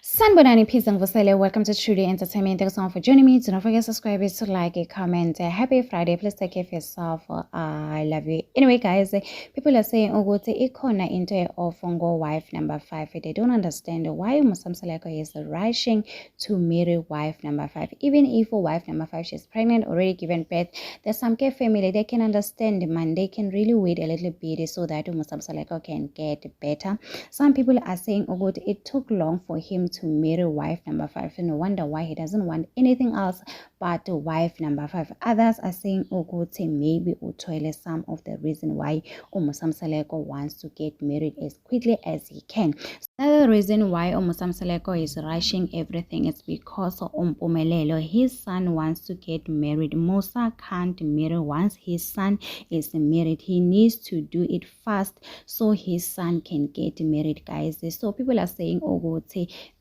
Sanbonani, peace and vosele. Welcome to Trudy Entertainment. Thanks so much for joining me. Do not forget to subscribe, to like, comment. Happy Friday. Please take care of yourself. I love you. Anyway, guys, people are saying, oh, go to ikona into of wife number 5. They don't understand why Muslim Saleko is rushing to marry wife number 5. Even if wife number 5 she's pregnant, already given birth, there's some care family they can understand, man. They can really wait a little bit so that Muslim Saleko can get better. Some people are saying, oh, good, it took long for him to marry wife number 5. So no wonder why he doesn't want anything else but wife number 5. Others are saying, oh, good, maybe Utoile some of the reason why Musam Saleko wants to get married as quickly as he can. Another reason why Musam Saleko is rushing everything is because Umpumelelo, his son wants to get married. Musa can't marry once his son is married. He needs to do it fast so his son can get married, guys. So people are saying, oh, go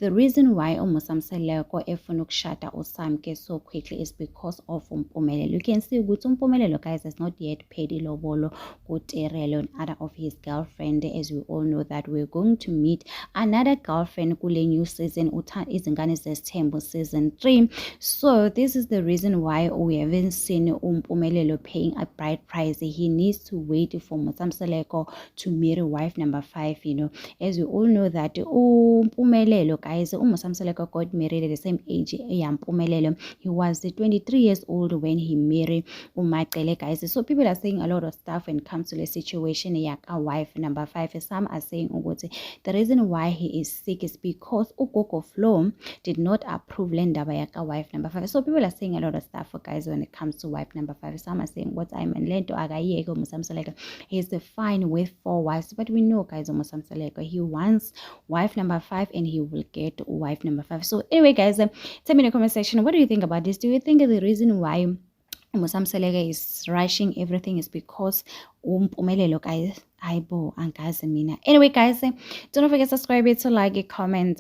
the reason why Musam Saleko efuna ukushada uSamke so quickly is because of Umpumelelo. You can see ukuthi Umpumelelo, guys, has not yet paid ilobolo kuTerelo and other of his girlfriend. As we all know that we're going to meet another girlfriend kule new season, Izingane Zesthembu season 3. So this is the reason why we haven't seen Umpumelelo paying a bride price. He needs to wait for Musam Saleko to marry wife number 5. As we all know that Umpumelelo, guys, Musam Saleko got married at the same age Umpumelelo. He was 23 years old when he married Umaqele, guys. So people are saying a lot of stuff when it comes to the situation yaka wife number 5. Some are saying the reason why he is sick is because Ukoko Flo did not approve Lendaba yaka wife number 5. So people are saying a lot of stuff, guys, when it comes to wife number 5. Some are saying what I'm in Lento Agayego Musam Saleko. He's fine with 4 wives, but we know, guys, Musam Saleko, he wants wife number 5 and he will get wife number 5. So anyway, guys, tell me in the comment section, what do you think about this? Do you think the reason why Musam Saleko is rushing everything is because Umpumelelo, guys? Aibo angazi mina. Anyway, guys, don't forget to subscribe, to like, comment.